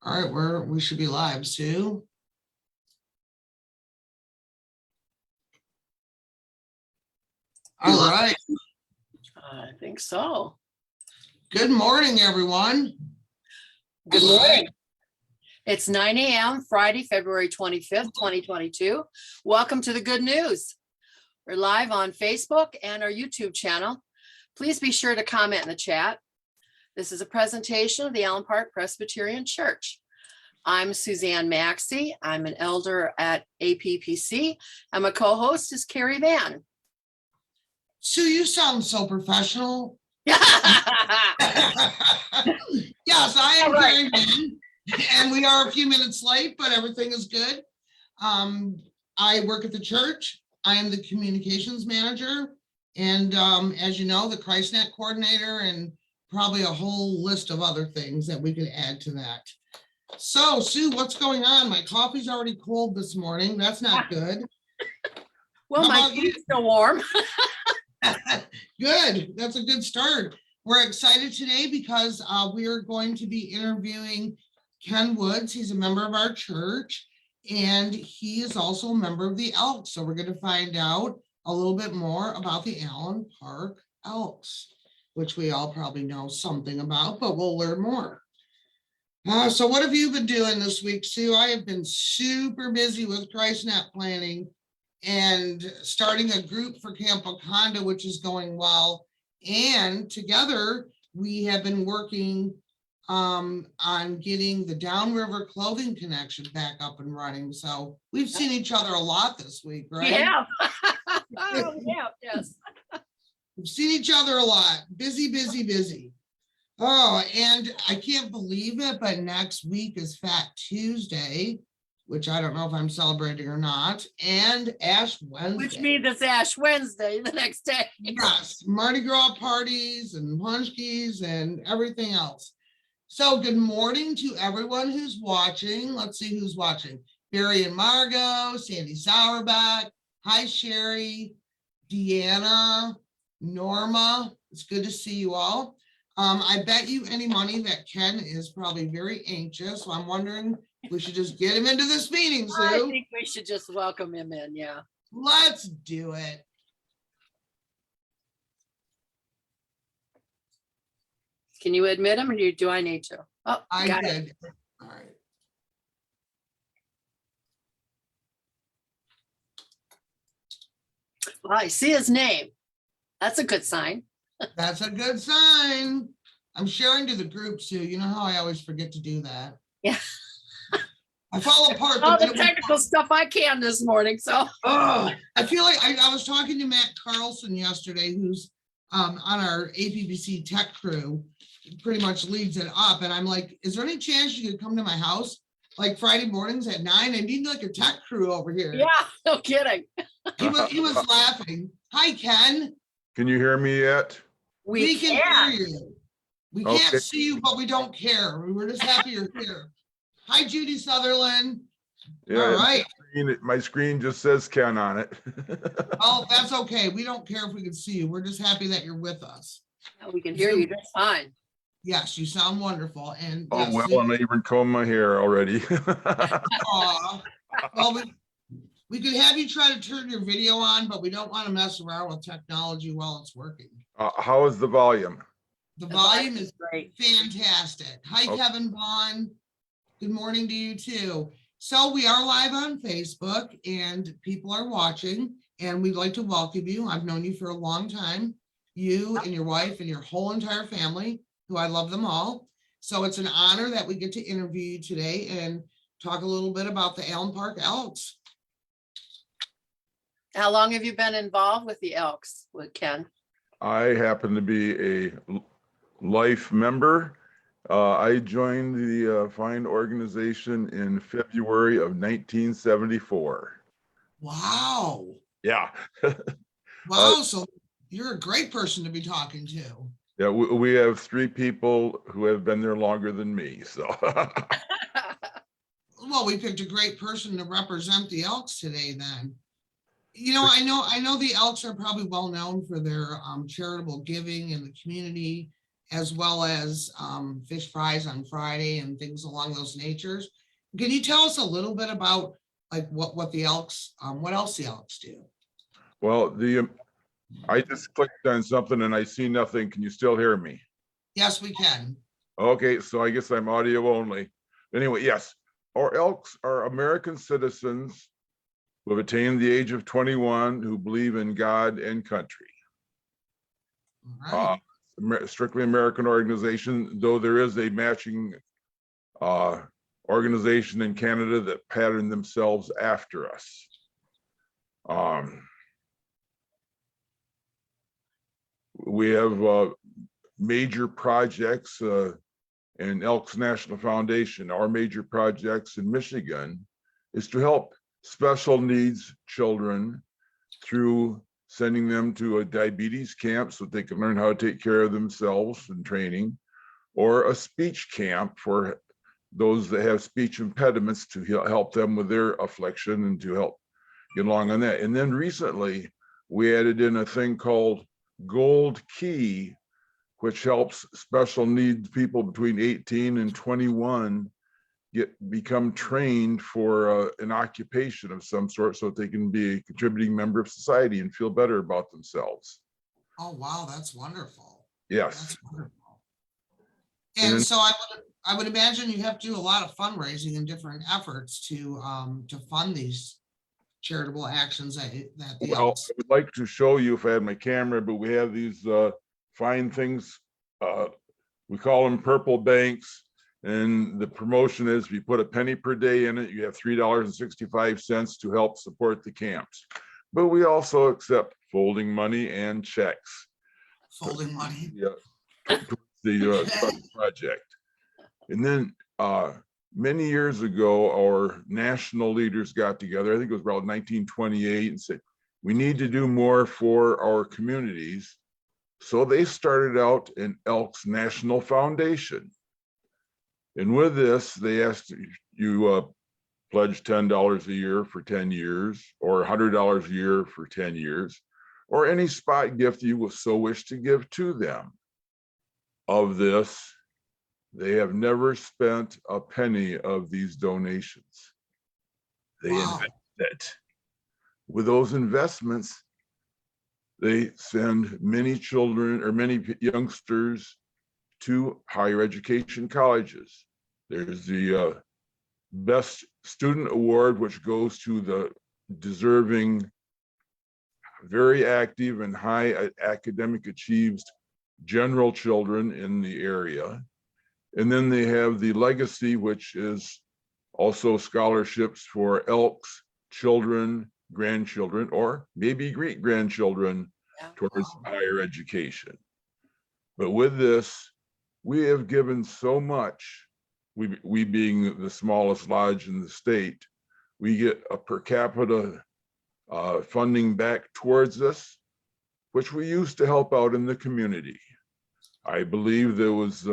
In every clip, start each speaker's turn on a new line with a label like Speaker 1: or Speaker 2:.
Speaker 1: All right, we should be live, Sue. All right.
Speaker 2: I think so.
Speaker 1: Good morning, everyone.
Speaker 2: Good morning. It's 9 a.m. Friday, February 25th, 2022. Welcome to the good news. We're live on Facebook and our YouTube channel. Please be sure to comment in the chat. This is a presentation of the Allen Park Presbyterian Church. I'm Suzanne Maxey. I'm an elder at APPC, and my co-host is Carrie Van.
Speaker 1: Sue, you sound so professional. Yes, I am Carrie Van, and we are a few minutes late, but everything is good. I work at the church. I am the communications manager, and as you know, the ChristNet coordinator, and probably a whole list of other things that we could add to that. So, Sue, what's going on? My coffee's already cold this morning. That's not good.
Speaker 2: Well, my feet's still warm.
Speaker 1: Good. That's a good start. We're excited today because we are going to be interviewing Ken Woods. He's a member of our church, and he is also a member of the Elks. So we're going to find out a little bit more about the Allen Park Elks, which we all probably know something about, but we'll learn more. So what have you been doing this week, Sue? I have been super busy with ChristNet planning and starting a group for Camp Wakanda, which is going well. And together we have been working on getting the Downriver Clothing Connection back up and running. So we've seen each other a lot this week, right?
Speaker 2: Yeah. Yeah, yes.
Speaker 1: We've seen each other a lot. Busy, busy, busy. Oh, and I can't believe it, but next week is Fat Tuesday, which I don't know if I'm celebrating or not, and Ash Wednesday.
Speaker 2: Which means it's Ash Wednesday the next day.
Speaker 1: Yes, Mardi Gras parties and punchkis and everything else. So good morning to everyone who's watching. Let's see who's watching. Barry and Margot, Sandy Sauerback. Hi, Sherry, Deanna, Norma. It's good to see you all. I bet you any money that Ken is probably very anxious. So I'm wondering if we should just get him into this meeting, Sue.
Speaker 2: I think we should just welcome him in, yeah.
Speaker 1: Let's do it.
Speaker 2: Can you admit him, or do I need to? Oh,
Speaker 1: I
Speaker 2: got
Speaker 1: did.
Speaker 2: it.
Speaker 1: All right.
Speaker 2: Well, I see his name. That's a good sign.
Speaker 1: That's a good sign. I'm sharing to the group, Sue. You know how I always forget to do that.
Speaker 2: Yeah.
Speaker 1: I fall apart.
Speaker 2: All the technical stuff I can this morning, so.
Speaker 1: Oh, I feel like I was talking to Matt Carlson yesterday, who's on our APPC tech crew, pretty much leads it up. And I'm like, is there any chance you could come to my house like Friday mornings at 9? I need like a tech crew over here.
Speaker 2: Yeah, no kidding.
Speaker 1: He was laughing. Hi, Ken.
Speaker 3: Can you hear me yet?
Speaker 1: We can hear you. We can't
Speaker 3: Okay.
Speaker 1: see you, but we don't care. We're just happy you're here. Hi, Judy Sutherland.
Speaker 3: Yeah,
Speaker 1: All right.
Speaker 3: my screen just says Ken on it.
Speaker 1: Oh, that's okay. We don't care if we can see you. We're just happy that you're with us.
Speaker 2: We can hear you just fine.
Speaker 1: Yes, you sound wonderful. And
Speaker 3: Oh,
Speaker 1: yes,
Speaker 3: well, and I even combed my hair already.
Speaker 1: aw. Well, we could have you try to turn your video on, but we don't want to mess around with technology while it's working.
Speaker 3: How is the volume?
Speaker 1: The volume is
Speaker 2: great.
Speaker 1: fantastic. Hi,
Speaker 3: Okay.
Speaker 1: Kevin Vaughn. Good morning to you too. So we are live on Facebook and people are watching, and we'd like to welcome you. I've known you for a long time, you and your wife and your whole entire family, who I love them all. So it's an honor that we get to interview you today and talk a little bit about the Allen Park Elks.
Speaker 2: How long have you been involved with the Elks, with Ken?
Speaker 3: I happen to be a life member. I joined the fine organization in February of 1974.
Speaker 1: Wow.
Speaker 3: Yeah.
Speaker 1: Wow. So you're a great person to be talking to.
Speaker 3: Yeah, we have 3 people who have been there longer than me. So.
Speaker 1: Well, we picked a great person to represent the Elks today then. You know, I know the Elks are probably well known for their charitable giving in the community. as well as fish fries on Friday and things along those natures. Can you tell us a little bit about like what the Elks, what else the Elks do?
Speaker 3: Well, I just clicked on something and I see nothing. Can you still hear me?
Speaker 1: Yes, we can.
Speaker 3: Okay, so I guess I'm audio only. Anyway, yes, our Elks are American citizens who have attained the age of 21 who believe in God and country.
Speaker 1: All right.
Speaker 3: Strictly American organization, though there is a matching organization in Canada that patterned themselves after us. We have major projects and Elks National Foundation. Our major projects in Michigan is to help special needs children through sending them to a diabetes camp so they can learn how to take care of themselves and training, or a speech camp for those that have speech impediments to help them with their affliction and to help get along on that. And then recently we added in a thing called Gold Key, which helps special needs people between 18 and 21 become trained for an occupation of some sort so that they can be a contributing member of society and feel better about themselves.
Speaker 1: Oh, wow, that's wonderful.
Speaker 3: Yes.
Speaker 1: That's wonderful. And so I would imagine you have to do a lot of fundraising and different efforts to fund these charitable actions that the
Speaker 3: Well,
Speaker 1: Elks.
Speaker 3: I would like to show you if I had my camera, but we have these fine things. We call them purple banks. And the promotion is if you put a penny per day in it, you have $3.65 to help support the camps. But we also accept folding money and checks.
Speaker 1: Folding money.
Speaker 3: Yeah, the project. And then many years ago, our national leaders got together, I think it was around 1928, and said, we need to do more for our communities. So they started out an Elks National Foundation. And with this, they asked you pledge $10 a year for 10 years, or $100 a year for 10 years, or any spot gift you will so wish to give to them. Of this, they have never spent a penny of these donations. They invest it. With those investments, they send many children or many youngsters to higher education colleges. There's the Best Student Award, which goes to the deserving, very active and high academic achieved general children in the area. And then they have the Legacy, which is also scholarships for Elks, children, grandchildren, or maybe great grandchildren towards higher education. But with this, we have given so much. We being the smallest lodge in the state, we get a per capita funding back towards us, which we use to help out in the community. I believe there was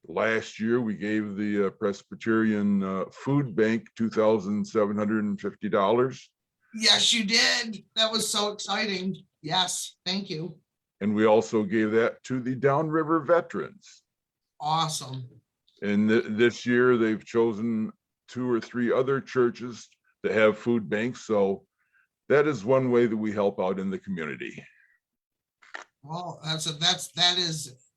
Speaker 3: last year we gave the Presbyterian food bank $2,750.
Speaker 1: Yes, you did. That was so exciting. Yes, thank you.
Speaker 3: And we also gave that to the Downriver veterans.
Speaker 1: Awesome.
Speaker 3: And this year they've chosen 2 or 3 other churches to have food banks. So that is one way that we help out in the community.
Speaker 1: Well,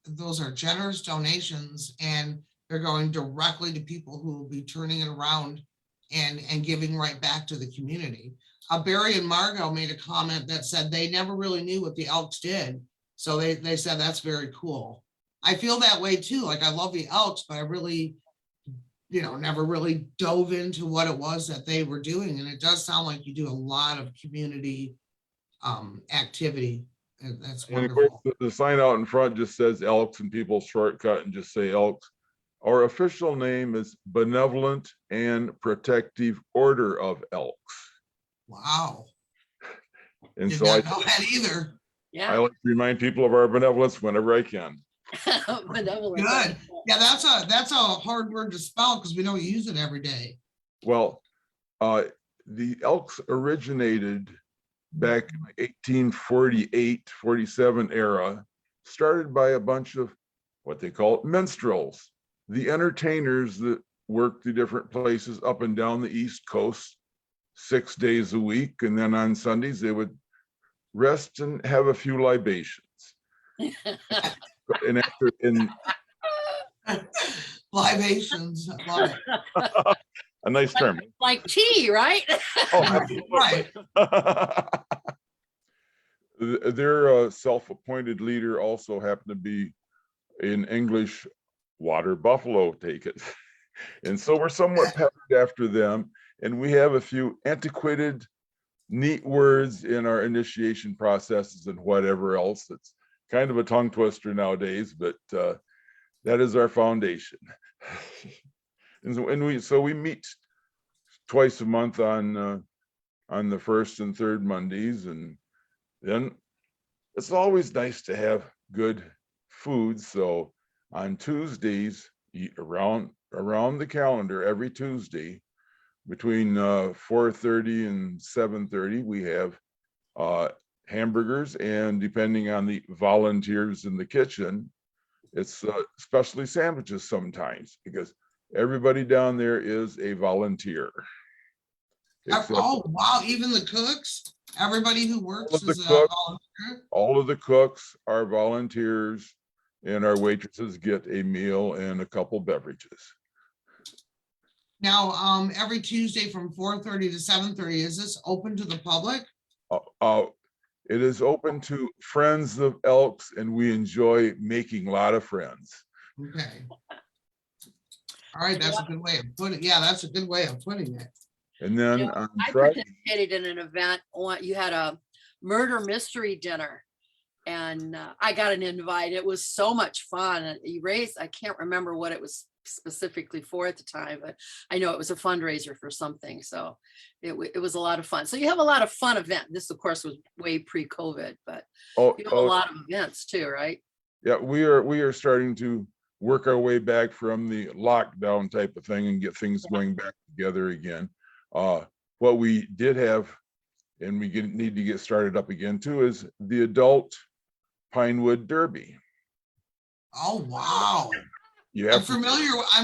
Speaker 1: those are generous donations, and they're going directly to people who will be turning it around and giving right back to the community. Barry and Margot made a comment that said they never really knew what the Elks did. So they said that's very cool. I feel that way too. Like I love the Elks, but I really, never really dove into what it was that they were doing. And it does sound like you do a lot of community activity. And that's wonderful.
Speaker 3: And of course, the sign out in front just says Elks, and people shortcut and just say Elks. Our official name is Benevolent and Protective Order of Elks.
Speaker 1: Wow.
Speaker 3: And
Speaker 1: Did
Speaker 3: so
Speaker 1: not know that either.
Speaker 2: Yeah.
Speaker 3: I like to remind people of our benevolence whenever I can.
Speaker 2: Benevolent.
Speaker 1: Good. Yeah, that's a hard word to spell because we don't use it every day.
Speaker 3: Well, the Elks originated back in the 1848, 47 era, started by a bunch of what they call minstrels, the entertainers that work the different places up and down the East Coast 6 days a week. And then on Sundays, they would rest and have a few libations. And after, in
Speaker 1: Libations, I love it.
Speaker 3: a nice term.
Speaker 2: Like tea, right?
Speaker 3: Oh, absolutely.
Speaker 1: Right.
Speaker 3: Their self-appointed leader also happened to be an English water buffalo, take it. And so we're somewhat peppered after them. And we have a few antiquated, neat words in our initiation processes and whatever else. It's kind of a tongue twister nowadays, but that is our foundation. And so we meet twice a month on the first and third Mondays, and then it's always nice to have good food. So on Tuesdays, around the calendar, every Tuesday between 4:30 and 7:30, we have hamburgers, and depending on the volunteers in the kitchen, it's especially sandwiches sometimes, because everybody down there is a volunteer.
Speaker 1: Oh, wow, even the cooks, everybody who works
Speaker 3: All of the
Speaker 1: is a
Speaker 3: cooks.
Speaker 1: volunteer?
Speaker 3: All of the cooks are volunteers, and our waitresses get a meal and a couple beverages.
Speaker 1: Now, every Tuesday from 4:30 to 7:30, is this open to the public?
Speaker 3: It is open to friends of Elks, and we enjoy making a lot of friends.
Speaker 1: Okay. All right, that's a good way of putting it. Yeah, that's a good way of putting it.
Speaker 3: And then
Speaker 2: You know,
Speaker 3: on
Speaker 2: I
Speaker 3: Friday,
Speaker 2: participated in an event, you had a murder mystery dinner, and I got an invite. It was so much fun. You raised, I can't remember what it was specifically for at the time, but I know it was a fundraiser for something. So it was a lot of fun. So you have a lot of fun events. This, of course, was way pre-COVID, but you have a lot of events too, right?
Speaker 3: yeah, we are starting to work our way back from the lockdown type of thing and get things going back together again. What we did have, and we need to get started up again too, is the adult Pinewood Derby.
Speaker 1: Oh, wow. I'm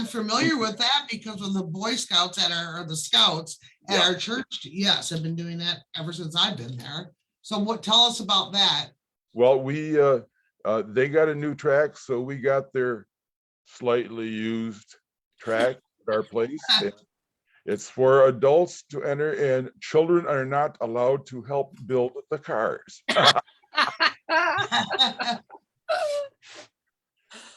Speaker 1: familiar with that because of the Boy Scouts or the Scouts at our church. Yes, I've been doing that ever since I've been there. So tell us about that.
Speaker 3: Well, they got a new track, so we got their slightly used track at our place. It's for adults to enter, and children are not allowed to help build the cars.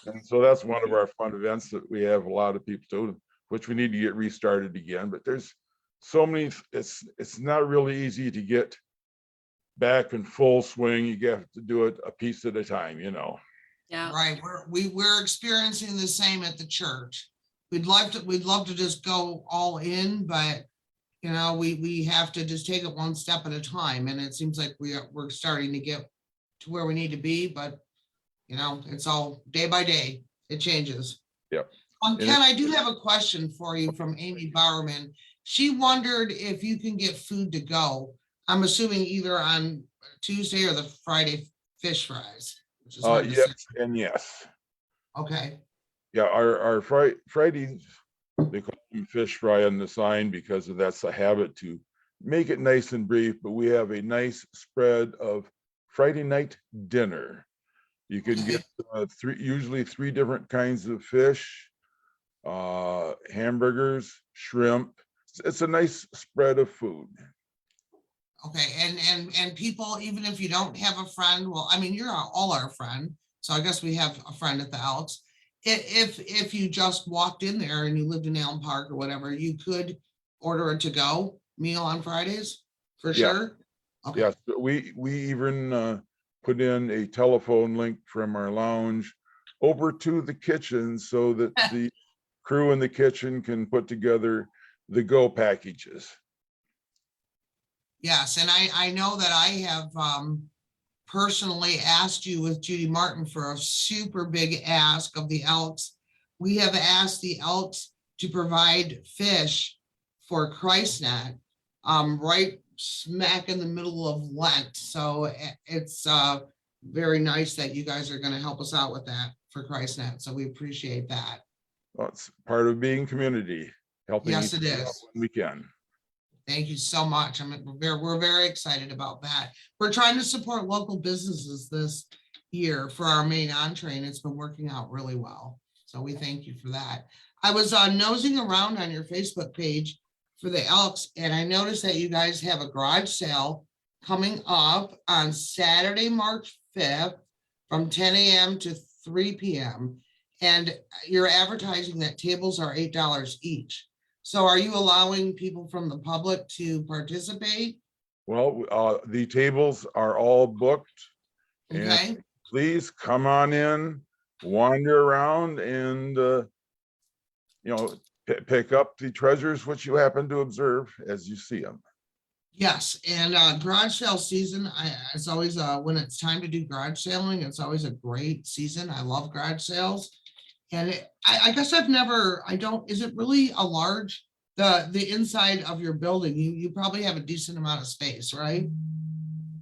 Speaker 3: And so that's one of our fun events that we have a lot of people do, which we need to get restarted again. But there's so many, it's not really easy to get back in full swing. You have to do it a piece at a time, you know.
Speaker 2: Yeah.
Speaker 1: Right. We're experiencing the same at the church. We'd love to just go all in, but you know, we have to just take it one step at a time. And it seems like we're starting to get to where we need to be, but you know, it's all day by day. It changes.
Speaker 3: Yep.
Speaker 1: Ken, I do have a question for you from Amy Bowerman. She wondered if you can get food to go. I'm assuming either on Tuesday or the Friday fish fries. Which is hard to say.
Speaker 3: Yes and yes.
Speaker 1: Okay.
Speaker 3: Yeah, our Fridays, they call them fish fry on the sign because that's a habit to make it nice and brief, but we have a nice spread of Friday night dinner. You can get usually three different kinds of fish, hamburgers, shrimp. It's a nice spread of food.
Speaker 1: Okay, and people, even if you don't have a friend, well, I mean, you're all our friend, so I guess we have a friend at the Elks. If you just walked in there and you lived in Allen Park or whatever, you could order a to-go meal on Fridays for sure. Okay.
Speaker 3: Yes, we even put in a telephone link from our lounge over to the kitchen so that the crew in the kitchen can put together the go packages.
Speaker 1: Yes, and I know that I have personally asked you with Judy Martin for a super big ask of the Elks. We have asked the Elks to provide fish for Christnet, right smack in the middle of Lent. So it's very nice that you guys are going to help us out with that for ChristNet. So we appreciate that.
Speaker 3: Well, it's part of being community, helping
Speaker 1: Yes,
Speaker 3: each
Speaker 1: it
Speaker 3: other out
Speaker 1: is.
Speaker 3: when we can.
Speaker 1: Thank you so much. We're very excited about that. We're trying to support local businesses this year for our main entree, and it's been working out really well. So we thank you for that. I was nosing around on your Facebook page for the Elks, and I noticed that you guys have a garage sale coming up on Saturday, March 5th from 10 a.m. to 3 p.m. And you're advertising that tables are $8 each. So are you allowing people from the public to participate?
Speaker 3: Well, the tables are all booked.
Speaker 1: Okay,
Speaker 3: And please come on in, wander around, and pick up the treasures which you happen to observe as you see them.
Speaker 1: yes, and garage sale season, it's always when it's time to do garage selling, it's always a great season. I love garage sales. And I guess is it really a large, the inside of your building? You probably have a decent amount of space, right?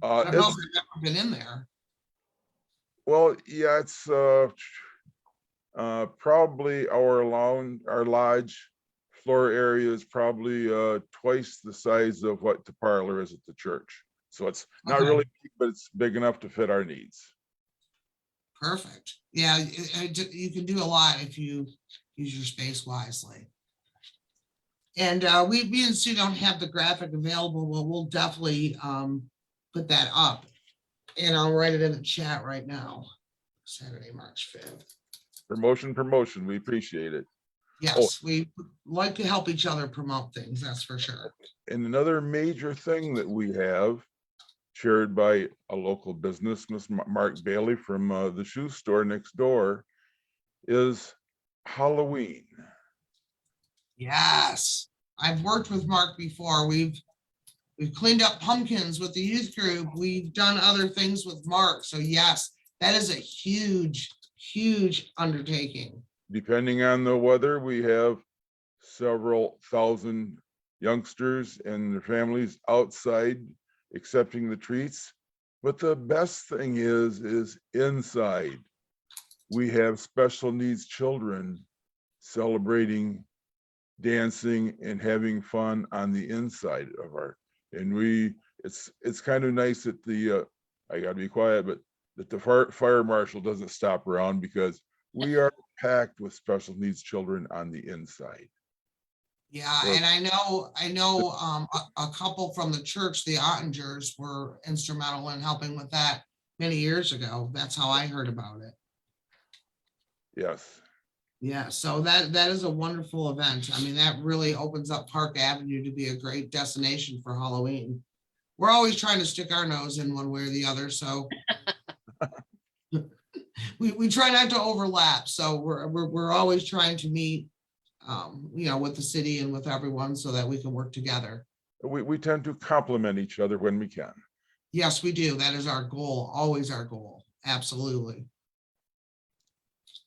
Speaker 1: I don't know if I've ever been in there.
Speaker 3: Well, yeah, it's probably our lodge floor area is probably twice the size of what the parlor is at the church. So it's not
Speaker 1: Okay.
Speaker 3: really big, but it's big enough to fit our needs.
Speaker 1: Perfect. Yeah, you can do a lot if you use your space wisely. And me and Sue don't have the graphic available, but we'll definitely put that up. And I'll write it in the chat right now. Saturday, March 5th.
Speaker 3: Promotion. We appreciate it.
Speaker 1: Yes, we like to help each other promote things, that's for sure.
Speaker 3: And another major thing that we have, shared by a local business, Miss Mark Bailey from the shoe store next door, is Halloween.
Speaker 1: Yes, I've worked with Mark before. We've cleaned up pumpkins with the youth group. We've done other things with Mark. So yes, that is a huge undertaking.
Speaker 3: Depending on the weather, we have several thousand youngsters and their families outside accepting the treats. But the best thing is inside. We have special needs children celebrating, dancing, and having fun on the inside of it's kind of nice that I gotta be quiet, but that the fire marshal doesn't stop around, because we are packed with special needs children on the inside.
Speaker 1: Yeah, and I know a couple from the church, the Ottingers, were instrumental in helping with that many years ago. That's how I heard about it.
Speaker 3: Yes.
Speaker 1: Yeah, so that is a wonderful event. I mean, that really opens up Park Avenue to be a great destination for Halloween. We're always trying to stick our nose in one way or the other, so we try not to overlap. So we're always trying to meet with the city and with everyone so that we can work together.
Speaker 3: We tend to complement each other when we can.
Speaker 1: Yes, we do. That is our goal, always our goal. Absolutely.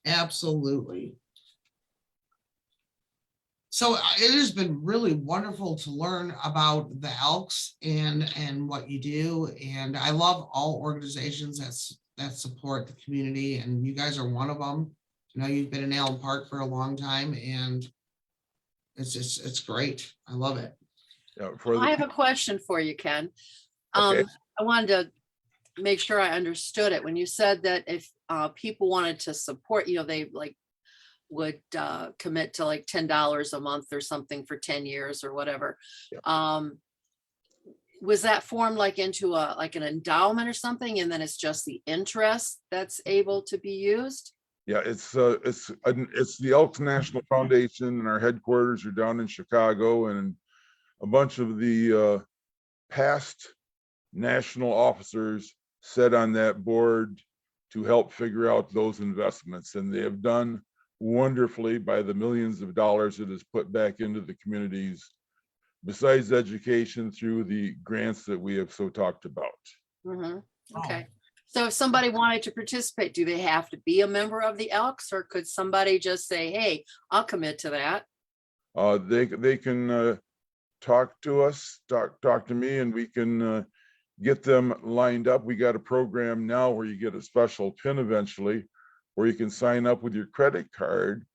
Speaker 1: Absolutely. So it has been really wonderful to learn about the Elks and what you do. And I love all organizations that support the community, and you guys are one of them. You know, you've been in Allen Park for a long time, and it's great. I love it.
Speaker 3: Yeah,
Speaker 2: I have a question for you, Ken.
Speaker 3: Okay.
Speaker 2: I wanted to make sure I understood it. When you said that if people wanted to support, they would commit to like $10 a month or something for 10 years or whatever.
Speaker 3: Yeah.
Speaker 2: Was that formed like into an endowment or something, and then it's just the interest that's able to be used?
Speaker 3: Yeah, it's the Elks National Foundation, and our headquarters are down in Chicago, and a bunch of the past national officers sit on that board to help figure out those investments, and they have done wonderfully by the millions of dollars it has put back into the communities, besides education, through the grants that we have so talked about.
Speaker 2: Mm-hmm. Okay. So if somebody wanted to participate, do they have to be a member of the Elks, or could somebody just say, hey, I'll commit to that?
Speaker 3: They can talk to us, talk to me, and we can get them lined up. We got a program now where you get a special pin eventually, or you can sign up with your credit card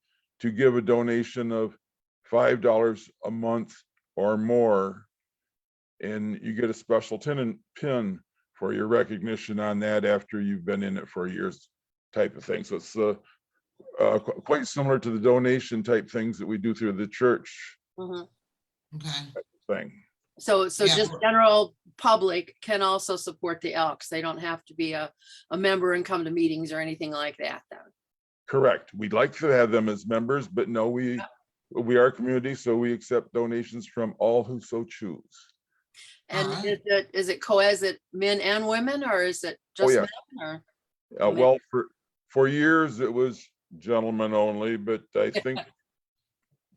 Speaker 3: to give a donation of $5 a month or more. And you get a special pin for your recognition on that after you've been in it for years, type of thing. So it's quite similar to the donation type things that we do through the church
Speaker 2: Mhm.
Speaker 1: Okay.
Speaker 3: thing.
Speaker 2: So
Speaker 1: Yeah.
Speaker 2: just general public can also support the Elks. They don't have to be a member and come to meetings or anything like that then.
Speaker 3: Correct. We'd like to have them as members, but no, we are a community, so we accept donations from all who so choose.
Speaker 2: And
Speaker 1: Alright.
Speaker 2: is it is it men and women, or is it
Speaker 3: Oh,
Speaker 2: just
Speaker 3: yeah.
Speaker 2: men? Or
Speaker 3: Well, for years it was gentlemen only, but I think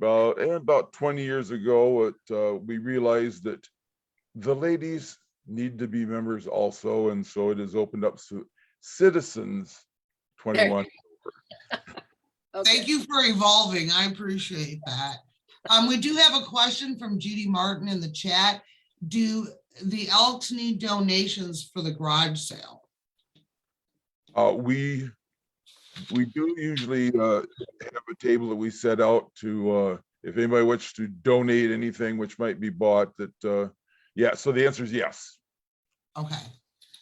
Speaker 3: about 20 years ago, we realized that the ladies need to be members also, and so it has opened up to citizens 21.
Speaker 2: Okay.
Speaker 1: Thank you for evolving. I appreciate that. We do have a question from Judy Martin in the chat. Do the Elks need donations for the garage sale?
Speaker 3: We do usually have a table that we set out to, if anybody wishes to donate anything which might be bought, that, yeah, so the answer is yes.
Speaker 1: Okay,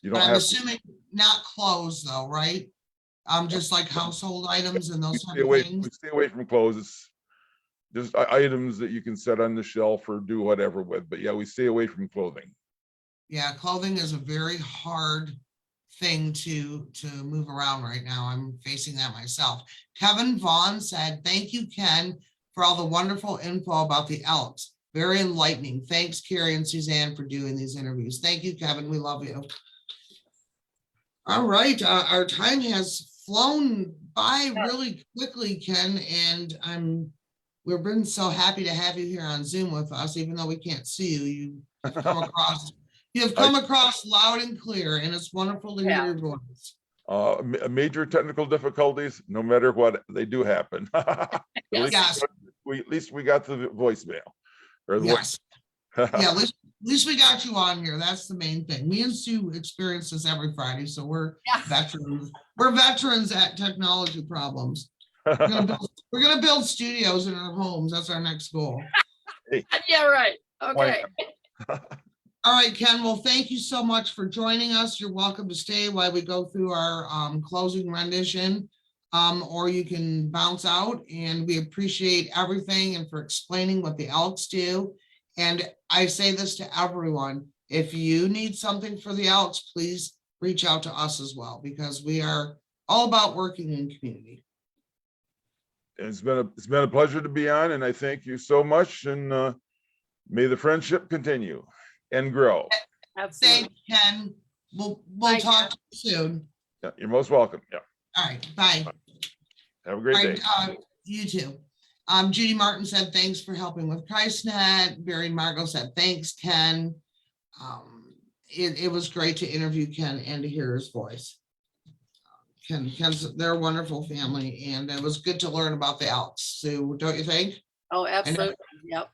Speaker 3: You
Speaker 1: but
Speaker 3: don't
Speaker 1: I'm
Speaker 3: have,
Speaker 1: assuming not clothes though, right? Just like household items and
Speaker 3: we
Speaker 1: those
Speaker 3: stay
Speaker 1: kind of
Speaker 3: away,
Speaker 1: things.
Speaker 3: we stay away from clothes. It's just items that you can set on the shelf or do whatever with, but yeah, we stay away from clothing.
Speaker 1: Yeah, clothing is a very hard thing to move around right now. I'm facing that myself. Kevin Vaughn said, "Thank you, Ken, for all the wonderful info about the Elks. Very enlightening. Thanks, Carrie and Suzanne, for doing these interviews." Thank you, Kevin. We love you. All right, our time has flown by really quickly, Ken, and we've been so happy to have you here on Zoom with us, even though we can't see you. You've come across, loud and clear, and it's wonderful to hear your voice.
Speaker 3: Major technical difficulties, no matter what, they do happen. At
Speaker 1: Yes.
Speaker 3: least we got the voicemail. Or the
Speaker 1: Yes. Yeah, at least we got you on here. That's the main thing. Me and Sue experience this every Friday, so we're veterans. We're veterans at technology problems. We're gonna build studios in our homes. That's our next goal.
Speaker 3: Hey.
Speaker 2: Yeah, right. Okay.
Speaker 1: All right, Ken. Well, thank you so much for joining us. You're welcome to stay while we go through our closing rendition, or you can bounce out. And we appreciate everything and for explaining what the Elks do. And I say this to everyone: if you need something for the Elks, please reach out to us as well, because we are all about working in community.
Speaker 3: It's been a pleasure to be on, and I thank you so much. And may the friendship continue and grow.
Speaker 2: Absolutely.
Speaker 1: Thanks, Ken. We'll
Speaker 2: Bye,
Speaker 1: talk to you soon.
Speaker 3: Yeah, you're most welcome. Yeah.
Speaker 1: All right, bye.
Speaker 3: Have a great day.
Speaker 1: You too. Judy Martin said, "Thanks for helping with ChristNet." Barry Margot said, "Thanks, Ken." It was great to interview Ken and to hear his voice. They're a wonderful family, and it was good to learn about the Elks. So don't you think?
Speaker 2: Oh, absolutely. Yep.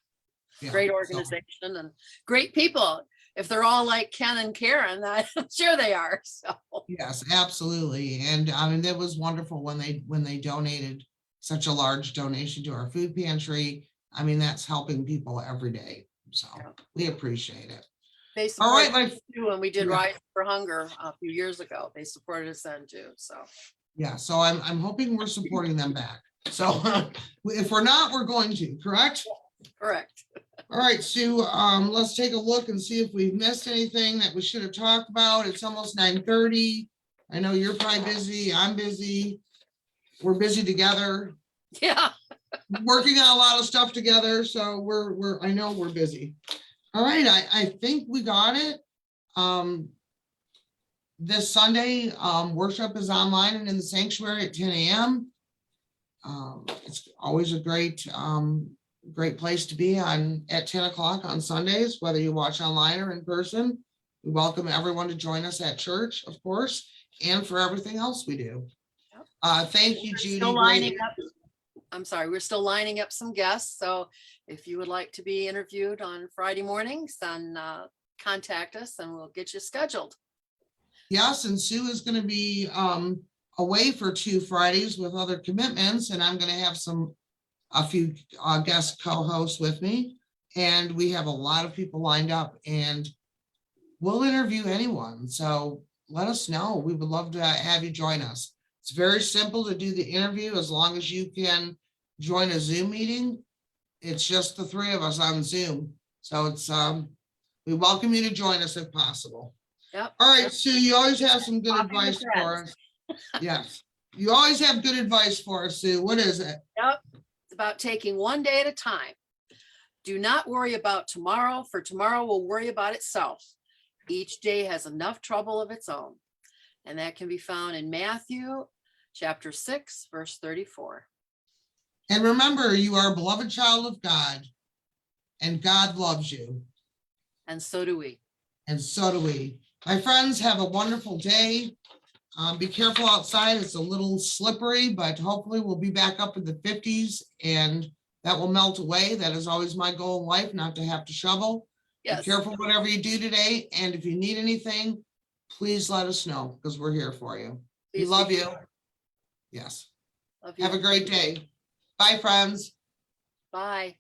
Speaker 1: Yeah,
Speaker 2: Great
Speaker 1: so,
Speaker 2: organization and great people. If they're all like Ken and Karen, I'm sure they are. So
Speaker 1: yes, absolutely. And I mean, it was wonderful when they donated such a large donation to our food pantry. I mean, that's helping people every day. So we appreciate it.
Speaker 2: they
Speaker 1: All right,
Speaker 2: supported us too when we did Rise for Hunger a few years ago. They supported us then too. So
Speaker 1: yeah, so I'm hoping we're supporting them back. So if we're not, we're going to, correct?
Speaker 2: correct.
Speaker 1: All right, Sue, let's take a look and see if we've missed anything that we should have talked about. It's almost 9:30. I know you're probably busy. I'm busy. We're busy together,
Speaker 2: Yeah.
Speaker 1: working on a lot of stuff together. So I know we're busy. All right, I think we got it. This Sunday, worship is online and in the sanctuary at 10 a.m. It's always a great place to be on at 10 o'clock on Sundays, whether you watch online or in person. We welcome everyone to join us at church, of course, and for everything else we do. Thank you, Judy.
Speaker 2: Still lining up. I'm sorry, we're still lining up some guests. So if you would like to be interviewed on Friday mornings, then contact us and we'll get you scheduled.
Speaker 1: Yes, and Sue is going to be away for 2 Fridays with other commitments, and I'm gonna have a few guest co-hosts with me. And we have a lot of people lined up, and we'll interview anyone. So let us know. We would love to have you join us. It's very simple to do the interview as long as you can join a Zoom meeting. It's just the 3 of us on Zoom. So it's, we welcome you to join us if possible.
Speaker 2: Yep.
Speaker 1: All right, Sue, you always have some good
Speaker 2: Coffee with
Speaker 1: advice for
Speaker 2: friends.
Speaker 1: us. Yes, you always have good advice for us, Sue. What is it?
Speaker 2: Yep. It's about taking one day at a time. Do not worry about tomorrow, for tomorrow will worry about itself. Each day has enough trouble of its own. And that can be found in Matthew chapter 6, verse 34.
Speaker 1: And remember, you are a beloved child of God, and God loves you.
Speaker 2: And so do we.
Speaker 1: And so do we. My friends, have a wonderful day. Be careful outside. It's a little slippery, but hopefully we'll be back up in the 50s and that will melt away. That is always my goal in life, not to have to shovel.
Speaker 2: Yes.
Speaker 1: Be careful whatever you do today. And if you need anything, please let us know because we're here for you. We
Speaker 2: Please
Speaker 1: love
Speaker 2: be
Speaker 1: you.
Speaker 2: sure.
Speaker 1: Yes.
Speaker 2: Love you.
Speaker 1: Have a great day. Bye, friends.
Speaker 2: Bye.